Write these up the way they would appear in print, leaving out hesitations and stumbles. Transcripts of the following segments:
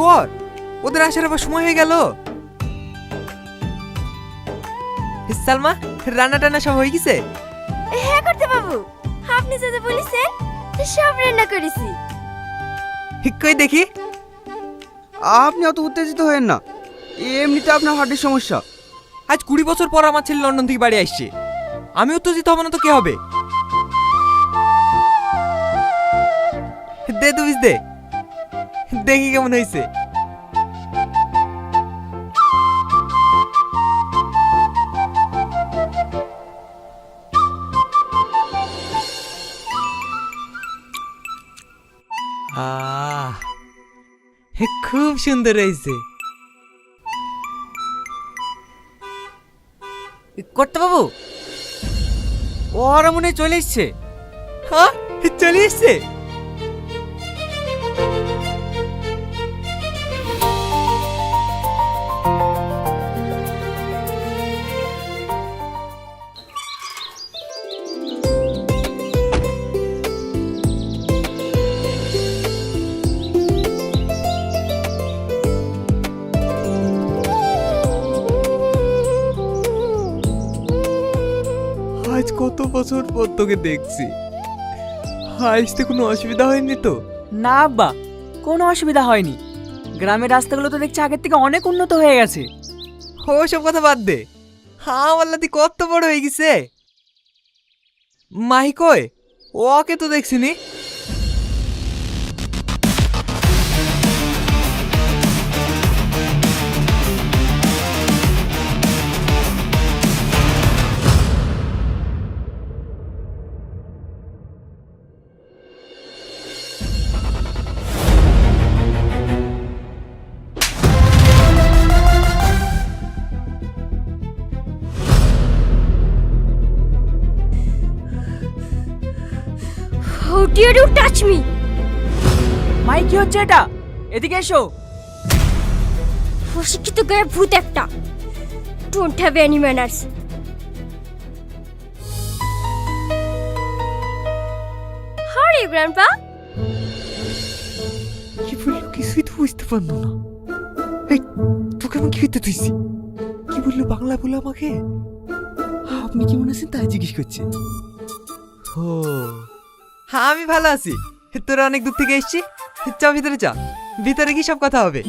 কর, ওদের আসার আবার সময় হয়ে গেল। সালমা, রান্না টান্না সব হয়ে গেছে? হ্যাঁ করতে বাবু, আপনি যেটা বলেছেন সব রান্না করেছি। কই দেখি। আপনি অত উত্তেজিত হয়েন না, এমনিতে আপনার হার্টের সমস্যা। আজ 20 বছর পর আমার ছেলে লন্ডন থেকে বাড়ি আসছে, আমি উত্তেজিত হব না তো কে হবে? দে তুই দে, দেখি কেমন হয়েছে। খুব সুন্দর হয়েছে। করতে বাবু, ওরা মনে হয় চলে এসছে। হ্যাঁ, চলে এসছে। আজ কত বছর পর তোকে দেখছি, আসতে কোনো অসুবিধা হয়নি তো? না আব্বা, কোনো অসুবিধা হয়নি। গ্রামের রাস্তাগুলো তো দেখছি আগের থেকে অনেক উন্নত হয়ে গেছে। ও সব কথা বাদ দে, আমার লাতি কত বড় হয়ে গেছে। মাহি কই? ওকে তো দেখছিনি। How dare you touch me? মাই কি হচ্ছে এটা? এদিকে এসো। অশিক্ষিত গায়ে ভূত একটা। Don't have any manners. How are you, Grandpa? কি বললো কিছুই তো বুঝতে পারলো না। এই তোকে আমি কি করতে তুইছি? কি বললো বাংলা বলে আমাকে? আপনি কি মনে আছেন তাই জিজ্ঞেস করছে। ও হ্যাঁ, আমি ভালো আছি। তোরা অনেক দূর থেকে এসছি, চ ভিতরে চ, ভিতরে কি সব কথা হবে।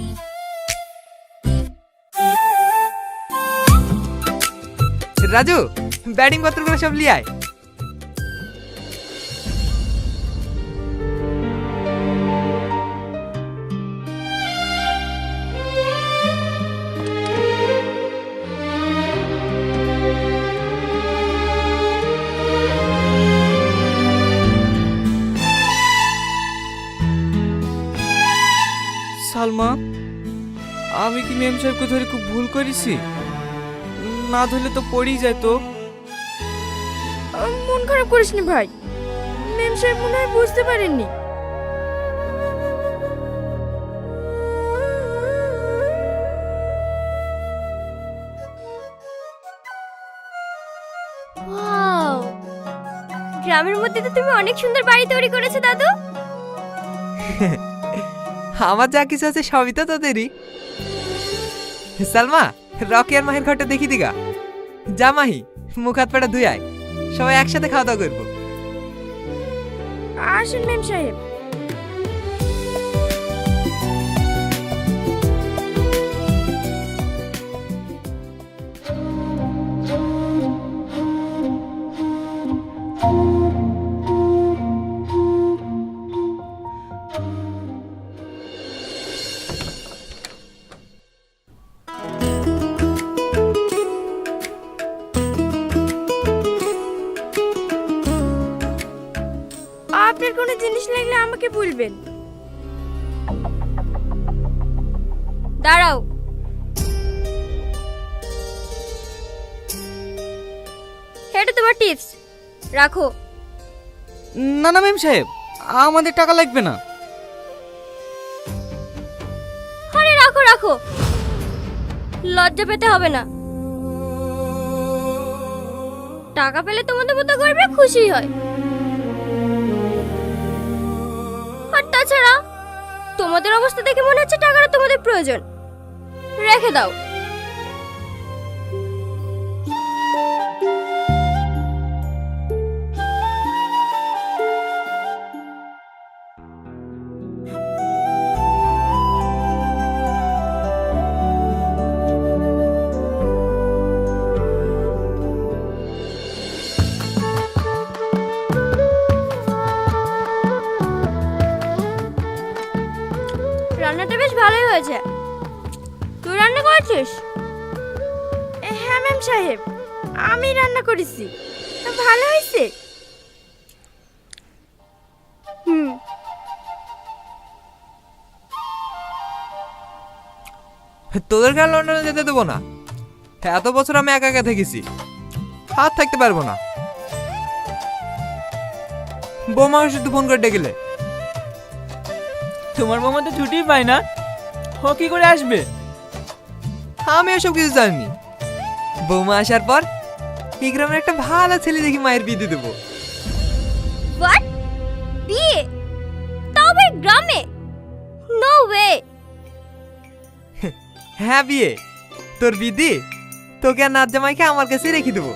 রাজু, ব্যাটিং পত্রগুলো সব লিয়ে আয়। সালমা, আমি কি মেম সাহেবকে ধরে খুব ভুল করেছি? না ধরলে তো পড়েই যায় তো। মন খারাপ করিস নি ভাই, মেম সাহেব মনে হয় বুঝতে পারেননি। Wow! গ্রামের মধ্যে তো তুমি অনেক সুন্দর বাড়ি তৈরি করেছো দাদু। আমার যা কিছু আছে সবই তো তোদেরই। সালমা, রকি আর মাহির ঘরটা দেখি দিগা। যা মাহি, মুখ হাত পাটা ধুই আয়, সবাই একসাথে খাওয়া দাওয়া করবো। আসেন মেম সাহেব। আপনার কোনো জিনিস লাগলে আমাকে বলবেন। দাঁড়াও, এটা তোমার টিপস, রাখো। না না মেম সাহেব, আমাদের টাকা লাগবে না। আরে রাখো রাখো, লজ্জা পেতে হবে না। টাকা পেলে তোমাদের মতো করবে, খুশি হয়। আর তাছাড়া তোমাদের অবস্থা দেখে মনে হচ্ছে টাকাটা তোমাদের প্রয়োজন, রেখে দাও। রান্নাটা বেশ ভালোই হয়েছে। তুই রান্না করেছিস? হ্যাঁ ম্যাম সাহেব, আমি রান্না করেছি। ভালো হয়েছে। হুম। তোদেরকে আর লন্ডনে যেতে দেবো না। এত বছর আমি একা একা থেকেছি, আর থাকতে পারবো না। বৌমাকে শুধু ফোন করে ডেকেলে। তোমার মামা তো ছুটি পায় না, ও কি করে আসবে? আমি এসব কিছু জানি। বৌমা আসার পর এই গ্রামের একটা ভালো ছেলে দেখি মায়ের বিয়ে দিয়ে দেবো। হোয়াট? বিয়ে? তাও আবার গ্রামে? No way. হ্যাঁ বিয়ে। তোর বিদি তোকে আর নাচ জামাইকে আমার কাছে রেখে দেবো।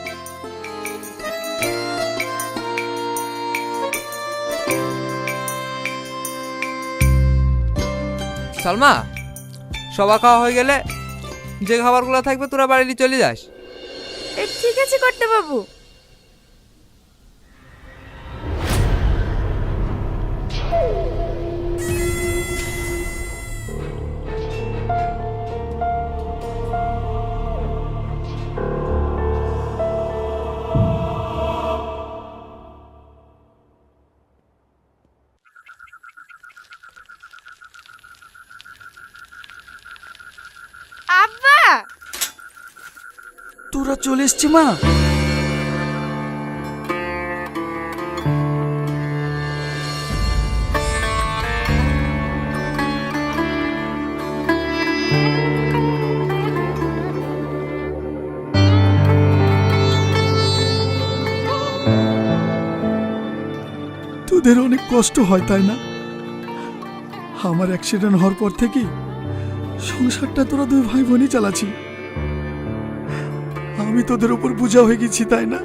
সালমা, সবার খাওয়া হয়ে গেলে যে খাবারগুলো থাকবে তোরা বাড়ি চলে যাস। ঠিক আছে কর্তা বাবু। আব্বা, তোরা চলে এসছি মা? তোদের অনেক কষ্ট হয় তাই না? আমার অ্যাক্সিডেন্ট হওয়ার পর থেকে সংসারটা তোরা দুই ভাই বোনই চালাচ্ছি। আমি তোদের উপর বোঝা হয়ে গেছি তাই না?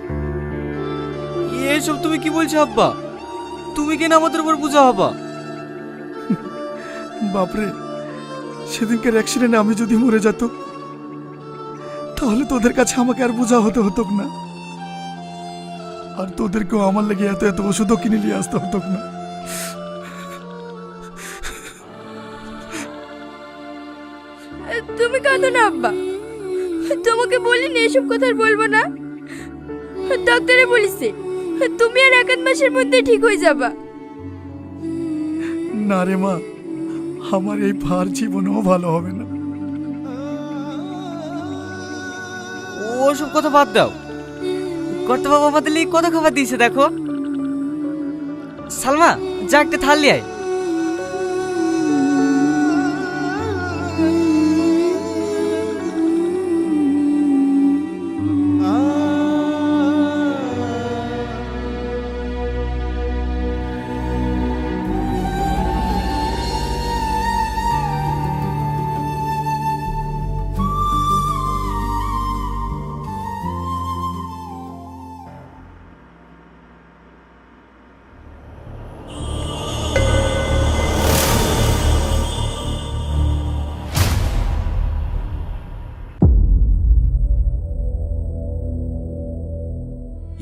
এসব তুমি কি বলছো আব্বা? তুমি কেন আমাদের উপর বোঝা হবা? বাপরে, সেদিনকার অ্যাক্সিডেন্টে আমি যদি মরে যেত তাহলে তোদের কাছে আমাকে আর বোঝা হতে হতো না, আর তোদেরকেও আমার লেগে এত এত ওষুধও কিনে নিয়ে আসতে হতো না। তুমি কাঁদো না আব্বা। তোমাকে বলিনি এসব কথা আর বলবো না? ডাক্তারে বলেছে তুমি আর 1 মাসের মধ্যে ঠিক হয়ে যাবা। না রে মা, আমার এই ভার জীবনেও ভালো হবে না। ওসব কথা বাদ দাও। কর্তা বাবা আমাদের লিগে কত খাবার দিয়েছে দেখো। সালমা, যা একটা থালি আয়।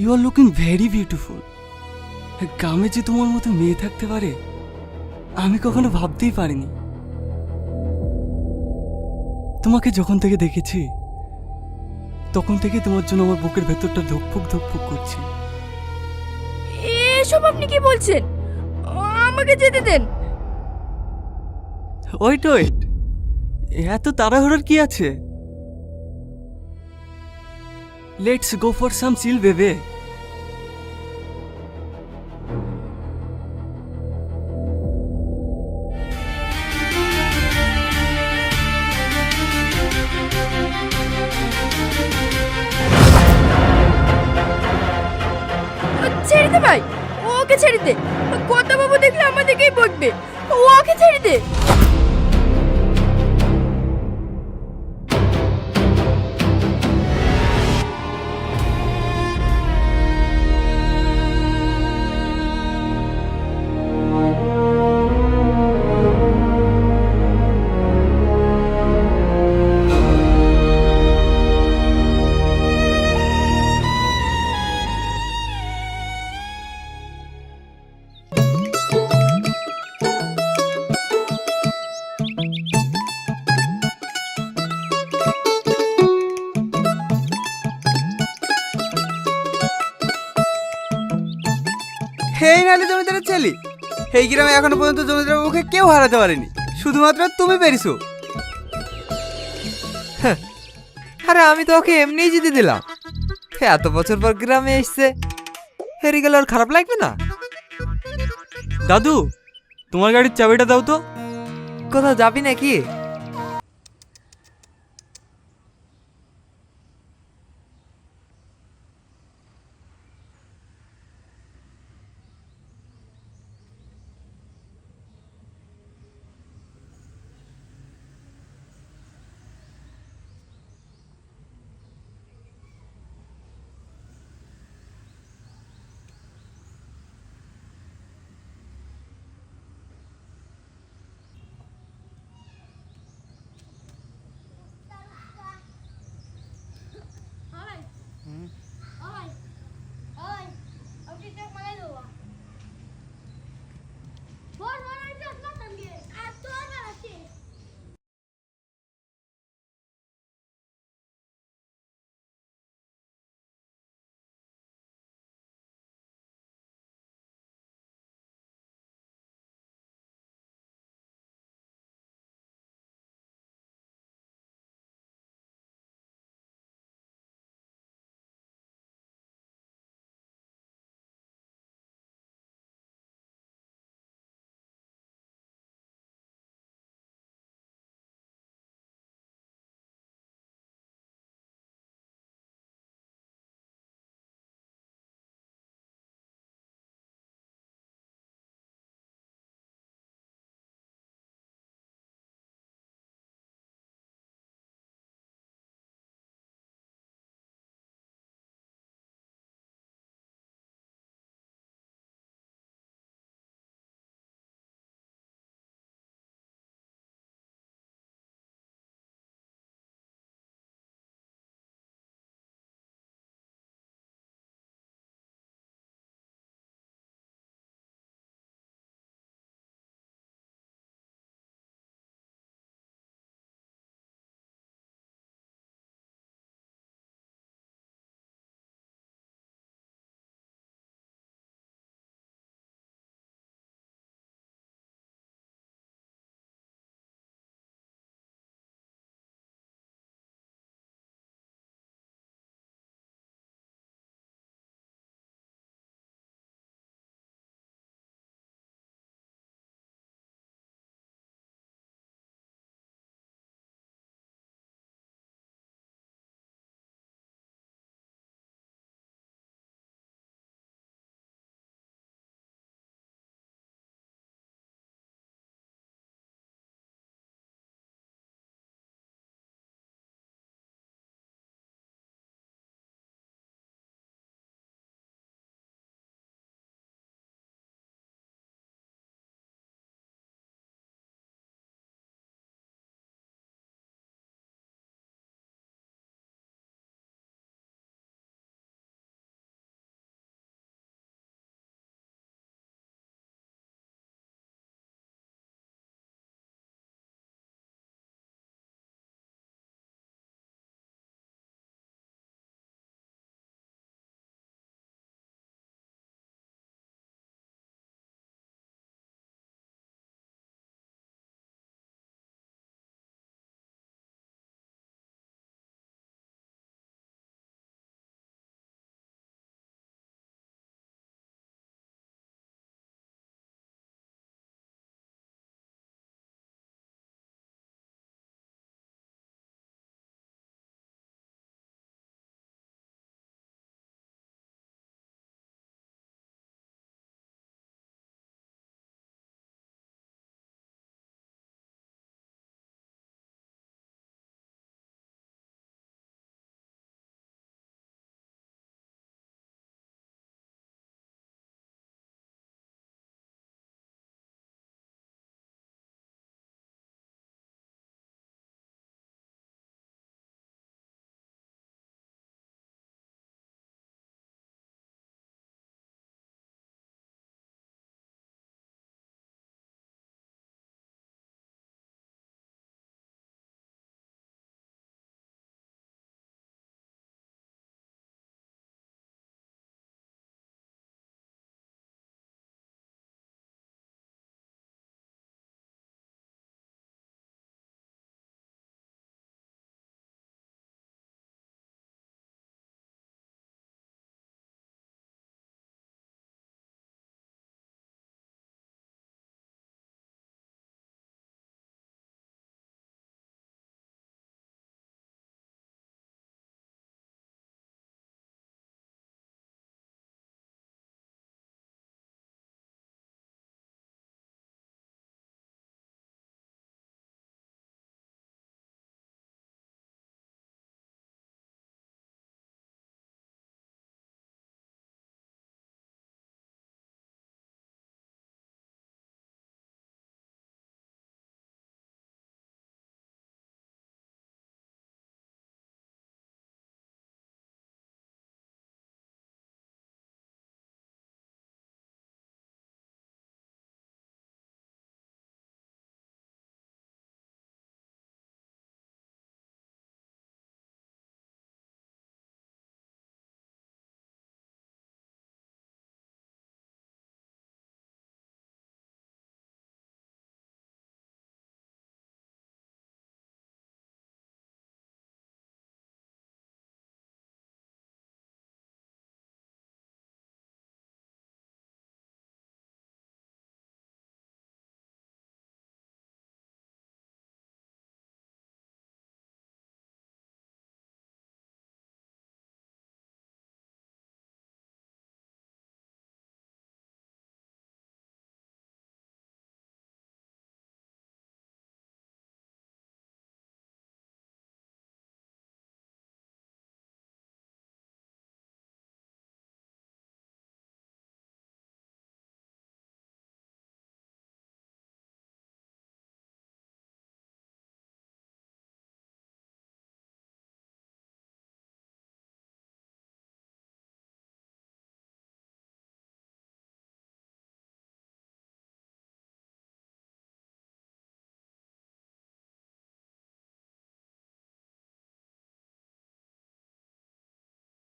You are looking very beautiful. গ্রামে যে তোমার মতো মেয়ে থাকতে পারে আমি কখনো ভাবতেই পারিনি। তোমাকে যখন থেকে দেখেছি তখন থেকে তোমার জন্য আমার বুকের ভেতরটা ধুকফুক ধুকফুক করছে। এসব আপনি কি বলছেন? আমাকে যেতে দেন। ওয়েট ওয়েট, এত তাড়াহুড়োর কি আছে? লেটস গো ফর সাম চিল বেবে। ছেড়ে দে ভাই, ওকে ছেড়ে দে। কর্তা বাবু দেখলে আমাদেরকেই বকবে। ওকে ছেড়ে দে। এই নালে জমিদারের ছেলে, এই গ্রামে এখনো পর্যন্ত জমিদার বাবুকে কেউ হারাতে পারেনি, শুধুমাত্র তুমি পেরেছো। আরে আমি তো ওকে এমনিই জিতে দিলাম। এত বছর পর গ্রামে এসছে, হেরে গেলে আর খারাপ লাগবে না? দাদু, তোমার গাড়ির চাবিটা দাও তো। কোথাও যাবি নাকি?